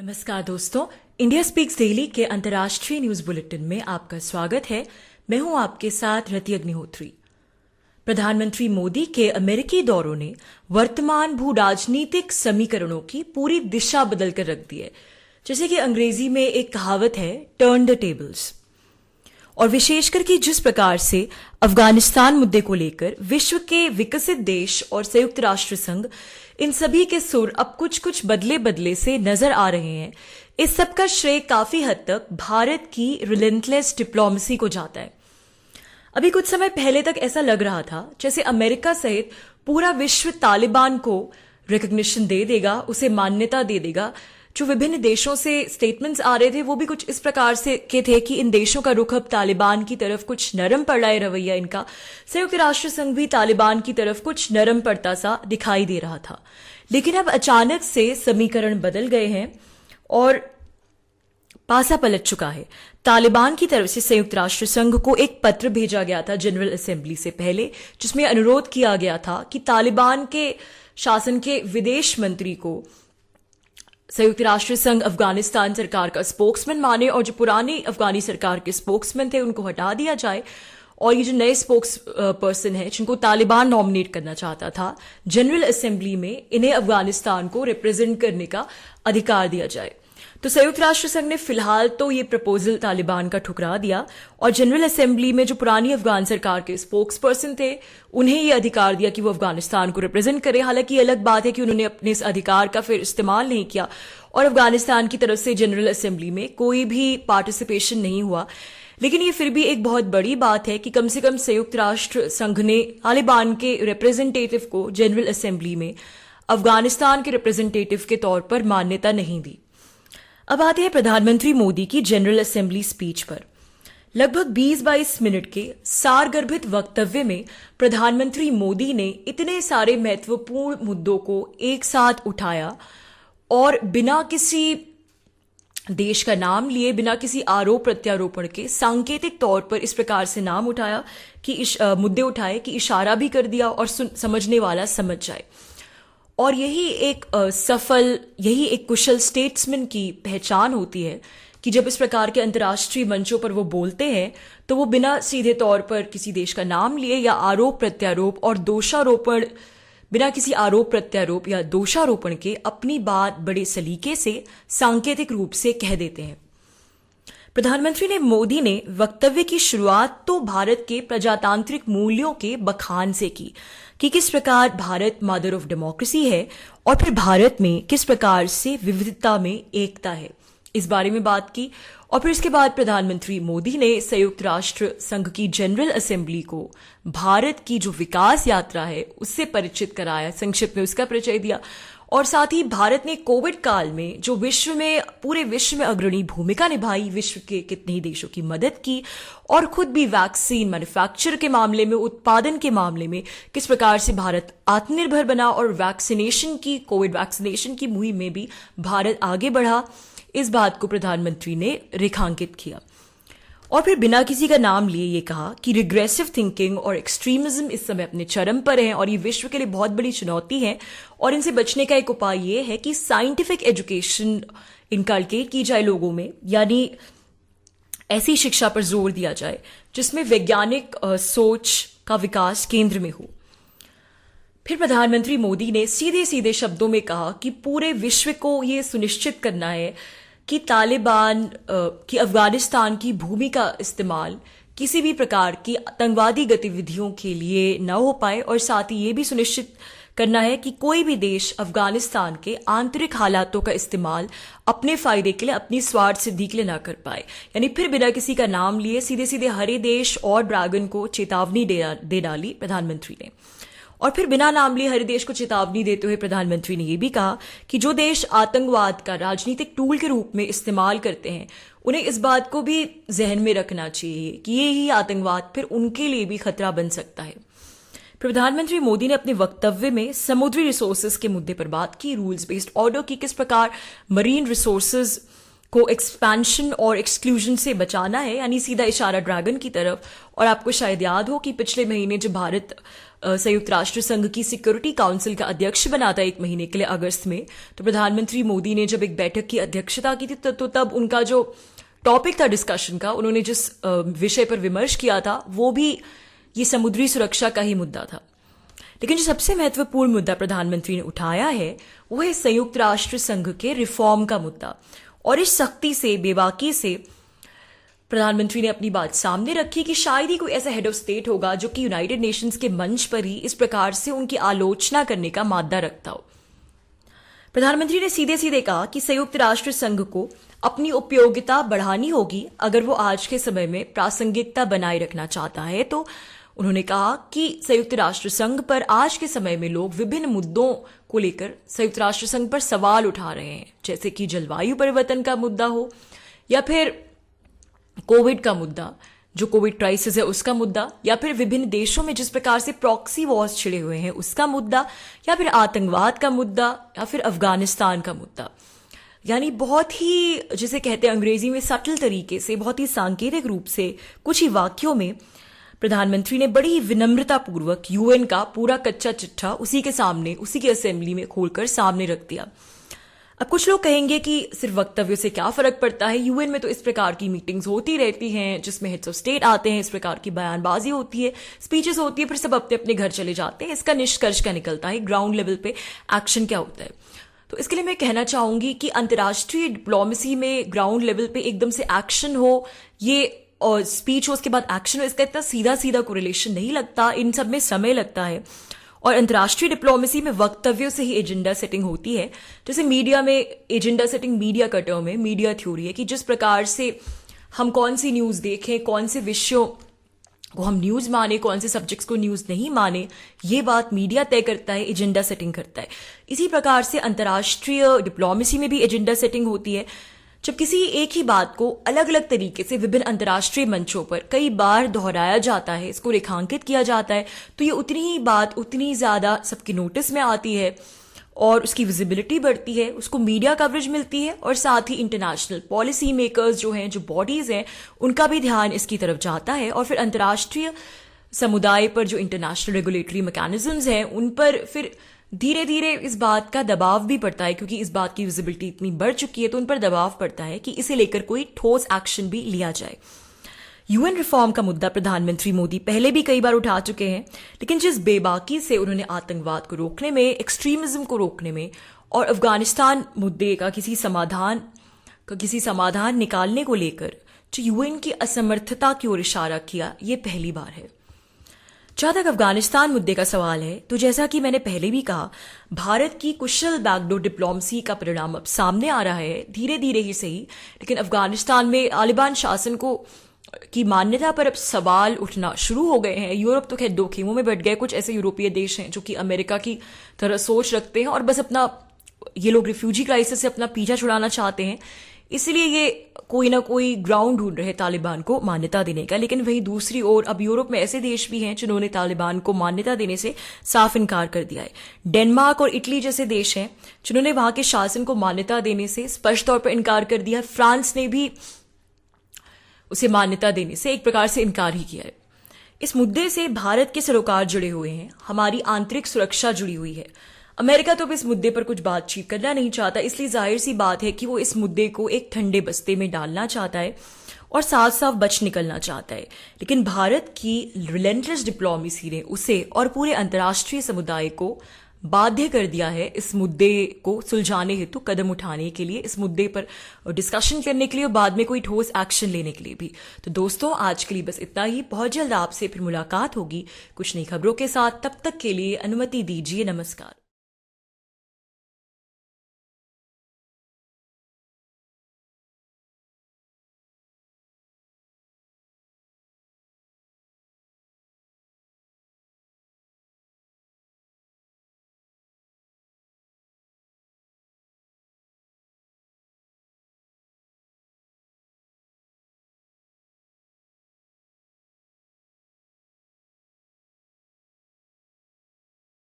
नमस्कार दोस्तों, India speaks daily के अंतर्राष्ट्रीय न्यूज बुलेटिन में आपका स्वागत है। मैं हूं आपके साथ रति अग्निहोत्री। प्रधानमंत्री मोदी के अमेरिकी दौरों ने वर्तमान भू राजनीतिक समीकरणों की पूरी दिशा बदल कर रख दी है। जैसे कि अंग्रेजी में एक कहावत है, टर्न द टेबल्स। और विशेषकर कि जिस प्रकार से अफगानिस्तान मुद्दे को लेकर विश्व के विकसित देश और संयुक्त राष्ट्र संघ इन सभी के सुर अब कुछ कुछ बदले बदले से नजर आ रहे हैं, इस सब का श्रेय काफी हद तक भारत की रिलेंटलेस डिप्लोमेसी को जाता है। अभी कुछ समय पहले तक ऐसा लग रहा था जैसे अमेरिका सहित पूरा विश्व तालिबान को रिकॉग्निशन दे देगा, उसे मान्यता दे देगा। जो विभिन्न देशों से स्टेटमेंट्स आ रहे थे वो भी कुछ इस प्रकार से के थे कि इन देशों का रुख अब तालिबान की तरफ कुछ नरम पड़ रहा है रवैया इनका। संयुक्त राष्ट्र संघ भी तालिबान की तरफ कुछ नरम पड़ता सा दिखाई दे रहा था। लेकिन अब अचानक से समीकरण बदल गए हैं और पासा पलट चुका है। तालिबान की तरफ से संयुक्त राष्ट्र संघ को एक पत्र भेजा गया था जनरल असेंबली से पहले, जिसमें अनुरोध किया गया था कि तालिबान के शासन के विदेश मंत्री को संयुक्त राष्ट्र संघ अफगानिस्तान सरकार का स्पोक्समैन माने और जो पुरानी अफगानी सरकार के स्पोक्समैन थे उनको हटा दिया जाए और ये जो नए स्पोक्स पर्सन है जिनको तालिबान नॉमिनेट करना चाहता था, जनरल असेंबली में इन्हें अफगानिस्तान को रिप्रेजेंट करने का अधिकार दिया जाए। तो संयुक्त राष्ट्र संघ ने फिलहाल तो ये प्रपोजल तालिबान का ठुकरा दिया और जनरल असेंबली में जो पुरानी अफगान सरकार के स्पोक्स पर्सन थे उन्हें ये अधिकार दिया कि वो अफगानिस्तान को रिप्रेजेंट करें। हालांकि ये अलग बात है कि उन्होंने अपने इस अधिकार का फिर इस्तेमाल नहीं किया और अफगानिस्तान की तरफ से जनरल असेंबली में कोई भी पार्टिसिपेशन नहीं हुआ। लेकिन ये फिर भी एक बहुत बड़ी बात है कि कम से कम संयुक्त राष्ट्र संघ ने तालिबान के रिप्रेजेंटेटिव को जनरल असेंबली में अफगानिस्तान के रिप्रेजेंटेटिव के तौर पर मान्यता नहीं दी। अब आते हैं प्रधानमंत्री मोदी की जनरल असेंबली स्पीच पर। लगभग 20-22 मिनट के सारगर्भित वक्तव्य में प्रधानमंत्री मोदी ने इतने सारे महत्वपूर्ण मुद्दों को एक साथ उठाया और बिना किसी देश का नाम लिए, बिना किसी आरोप प्रत्यारोपण के सांकेतिक तौर पर इस प्रकार से नाम उठाया कि मुद्दे उठाए कि इशारा भी कर दिया और समझने वाला समझ जाए। और यही एक कुशल स्टेट्समैन की पहचान होती है कि जब इस प्रकार के अंतर्राष्ट्रीय मंचों पर वो बोलते हैं तो वो बिना सीधे तौर पर किसी देश का नाम लिए या आरोप प्रत्यारोप और दोषारोपण, बिना किसी आरोप प्रत्यारोप या दोषारोपण के अपनी बात बड़े सलीके से सांकेतिक रूप से कह देते हैं। प्रधानमंत्री मोदी ने वक्तव्य की शुरुआत तो भारत के प्रजातांत्रिक मूल्यों के बखान से की कि किस प्रकार भारत मदर ऑफ डेमोक्रेसी है और फिर भारत में किस प्रकार से विविधता में एकता है, इस बारे में बात की। और फिर इसके बाद प्रधानमंत्री मोदी ने संयुक्त राष्ट्र संघ की जनरल असेंबली को भारत की जो विकास यात्रा है उससे परिचित कराया, संक्षिप्त में उसका परिचय दिया और साथ ही भारत ने कोविड काल में जो पूरे विश्व में अग्रणी भूमिका निभाई, विश्व के कितने ही देशों की मदद की और खुद भी वैक्सीन मैन्युफैक्चर के मामले में, उत्पादन के मामले में किस प्रकार से भारत आत्मनिर्भर बना और कोविड वैक्सीनेशन की मुहिम में भी भारत आगे बढ़ा, इस बात को प्रधानमंत्री ने रेखांकित किया। और फिर बिना किसी का नाम लिए ये कहा कि रिग्रेसिव थिंकिंग और एक्सट्रीमिज्म इस समय अपने चरम पर हैं और ये विश्व के लिए बहुत बड़ी चुनौती है और इनसे बचने का एक उपाय ये है कि साइंटिफिक एजुकेशन इनकलकेट की जाए लोगों में, यानी ऐसी शिक्षा पर जोर दिया जाए जिसमें वैज्ञानिक सोच का विकास केंद्र में हो। फिर प्रधानमंत्री मोदी ने सीधे सीधे शब्दों में कहा कि पूरे विश्व को ये सुनिश्चित करना है कि तालिबान की अफगानिस्तान की भूमि का इस्तेमाल किसी भी प्रकार की आतंकवादी गतिविधियों के लिए न हो पाए और साथ ही ये भी सुनिश्चित करना है कि कोई भी देश अफगानिस्तान के आंतरिक हालातों का इस्तेमाल अपने फायदे के लिए, अपनी स्वार्थ सिद्धि के लिए ना कर पाए। यानी फिर बिना किसी का नाम लिए सीधे सीधे हरे देश और ड्रैगन को चेतावनी दे डाली प्रधानमंत्री ने। और फिर बिना नाम लिए हर देश को चेतावनी देते हुए प्रधानमंत्री ने यह भी कहा कि जो देश आतंकवाद का राजनीतिक टूल के रूप में इस्तेमाल करते हैं उन्हें इस बात को भी जहन में रखना चाहिए कि ये ही आतंकवाद फिर उनके लिए भी खतरा बन सकता है। प्रधानमंत्री मोदी ने अपने वक्तव्य में समुद्री रिसोर्सेज के मुद्दे पर बात की, रूल्स बेस्ड ऑर्डर की, किस प्रकार मरीन रिसोर्सेज को एक्सपेंशन और एक्सक्लूजन से बचाना है, यानी सीधा इशारा ड्रैगन की तरफ। और आपको शायद याद हो कि पिछले महीने जब भारत संयुक्त राष्ट्र संघ की सिक्योरिटी काउंसिल का अध्यक्ष बना था 1 महीने के लिए अगस्त में, तो प्रधानमंत्री मोदी ने जब एक बैठक की अध्यक्षता की थी तो तब उनका जो टॉपिक था डिस्कशन का, उन्होंने जिस विषय पर विमर्श किया था वो भी ये समुद्री सुरक्षा का ही मुद्दा था। लेकिन जो सबसे महत्वपूर्ण मुद्दा प्रधानमंत्री ने उठाया है वो है संयुक्त राष्ट्र संघ के रिफॉर्म का मुद्दा। और इस सख्ती से, बेबाकी से प्रधानमंत्री ने अपनी बात सामने रखी कि शायद ही कोई ऐसा हेड ऑफ स्टेट होगा जो कि यूनाइटेड नेशंस के मंच पर ही इस प्रकार से उनकी आलोचना करने का मादा रखता हो। प्रधानमंत्री ने सीधे सीधे कहा कि संयुक्त राष्ट्र संघ को अपनी उपयोगिता बढ़ानी होगी अगर वो आज के समय में प्रासंगिकता बनाए रखना चाहता है। तो उन्होंने कहा कि संयुक्त राष्ट्र संघ पर आज के समय में लोग विभिन्न मुद्दों को लेकर संयुक्त राष्ट्र संघ पर सवाल उठा रहे हैं, जैसे कि जलवायु परिवर्तन का मुद्दा हो या फिर कोविड का मुद्दा, जो कोविड क्राइसिस है उसका मुद्दा, या फिर विभिन्न देशों में जिस प्रकार से प्रॉक्सी वॉर्स छिड़े हुए हैं उसका मुद्दा, या फिर आतंकवाद का मुद्दा, या फिर अफगानिस्तान का मुद्दा। यानी बहुत ही, जिसे कहते हैं अंग्रेजी में सटल तरीके से, बहुत ही सांकेतिक रूप से कुछ ही वाक्यों में प्रधानमंत्री ने बड़ी ही विनम्रता पूर्वक यूएन का पूरा कच्चा चिट्ठा उसी के सामने, उसी की असेंबली में खोलकर सामने रख दिया। अब कुछ लोग कहेंगे कि सिर्फ वक्तव्य से क्या फर्क पड़ता है, यूएन में तो इस प्रकार की मीटिंग्स होती रहती हैं जिसमें हेड्स ऑफ स्टेट आते हैं, इस प्रकार की बयानबाजी होती है, स्पीचेस होती है, फिर सब अपने अपने घर चले जाते हैं। इसका निष्कर्ष क्या निकलता है, ग्राउंड लेवल पे एक्शन क्या होता है? तो इसके लिए मैं कहना चाहूंगी कि अंतर्राष्ट्रीय डिप्लोमेसी में ग्राउंड लेवल पे एकदम से एक्शन हो, ये और स्पीच हो उसके बाद एक्शन हो, इसका इतना सीधा सीधा कोरिलेशन नहीं लगता, इन सब में समय लगता है। और अंतर्राष्ट्रीय डिप्लोमेसी में वक्तव्यों से ही एजेंडा सेटिंग होती है। जैसे मीडिया में एजेंडा सेटिंग मीडिया का टर्म है, मीडिया थ्योरी है कि जिस प्रकार से हम कौन सी न्यूज देखें, कौन से विषयों को हम न्यूज माने, कौन से सब्जेक्ट्स को न्यूज नहीं माने, ये बात मीडिया तय करता है, एजेंडा सेटिंग करता है। इसी प्रकार से अंतर्राष्ट्रीय डिप्लोमेसी में भी एजेंडा सेटिंग होती है। जब किसी एक ही बात को अलग अलग तरीके से विभिन्न अंतर्राष्ट्रीय मंचों पर कई बार दोहराया जाता है, इसको रेखांकित किया जाता है, तो ये उतनी ही बात उतनी ज्यादा सबके नोटिस में आती है और उसकी विजिबिलिटी बढ़ती है, उसको मीडिया कवरेज मिलती है, और साथ ही इंटरनेशनल पॉलिसी मेकर्स जो हैं, जो बॉडीज हैं, उनका भी ध्यान इसकी तरफ जाता है। और फिर अंतर्राष्ट्रीय समुदाय पर जो इंटरनेशनल रेगुलेटरी मैकेनिज्म्स हैं उन पर फिर धीरे धीरे इस बात का दबाव भी पड़ता है, क्योंकि इस बात की विजिबिलिटी इतनी बढ़ चुकी है तो उन पर दबाव पड़ता है कि इसे लेकर कोई ठोस एक्शन भी लिया जाए। यूएन रिफॉर्म का मुद्दा प्रधानमंत्री मोदी पहले भी कई बार उठा चुके हैं, लेकिन जिस बेबाकी से उन्होंने आतंकवाद को रोकने में, एक्सट्रीमिज्म को रोकने में और अफगानिस्तान मुद्दे का किसी समाधान निकालने को लेकर जो यूएन की असमर्थता की ओर इशारा किया, ये पहली बार है। जहां तक अफगानिस्तान मुद्दे का सवाल है, तो जैसा कि मैंने पहले भी कहा, भारत की कुशल बैकडोर डिप्लोमेसी का परिणाम अब सामने आ रहा है, धीरे धीरे ही सही। लेकिन अफगानिस्तान में तालिबान शासन की मान्यता पर अब सवाल उठना शुरू हो गए हैं। यूरोप तो खैर दो खेमों में बट गए। कुछ ऐसे यूरोपीय देश हैं जो कि अमेरिका की तरह सोच रखते हैं और बस अपना, ये लोग रिफ्यूजी क्राइसिस से अपना पीछा छुड़ाना चाहते हैं, इसलिए ये कोई ना कोई ग्राउंड ढूंढ रहे तालिबान को मान्यता देने का। लेकिन वहीं दूसरी ओर अब यूरोप में ऐसे देश भी हैं जिन्होंने तालिबान को मान्यता देने से साफ इनकार कर दिया है। डेनमार्क और इटली जैसे देश हैं जिन्होंने वहां के शासन को मान्यता देने से स्पष्ट तौर पर इनकार कर दिया। फ्रांस ने भी उसे मान्यता देने से एक प्रकार से इनकार ही किया है। इस मुद्दे से भारत के सरोकार जुड़े हुए हैं, हमारी आंतरिक सुरक्षा जुड़ी हुई है। अमेरिका तो अब इस मुद्दे पर कुछ बातचीत करना नहीं चाहता, इसलिए जाहिर सी बात है कि वो इस मुद्दे को एक ठंडे बस्ते में डालना चाहता है और साफ साफ बच निकलना चाहता है। लेकिन भारत की रिलेंटलेस डिप्लोमेसी ने उसे और पूरे अंतर्राष्ट्रीय समुदाय को बाध्य कर दिया है इस मुद्दे को सुलझाने हेतु कदम उठाने के लिए, इस मुद्दे पर डिस्कशन करने के लिए और बाद में कोई ठोस एक्शन लेने के लिए भी। तो दोस्तों, आज के लिए बस इतना ही। बहुत जल्द आपसे फिर मुलाकात होगी कुछ नई खबरों के साथ। तब तक के लिए अनुमति दीजिए। नमस्कार।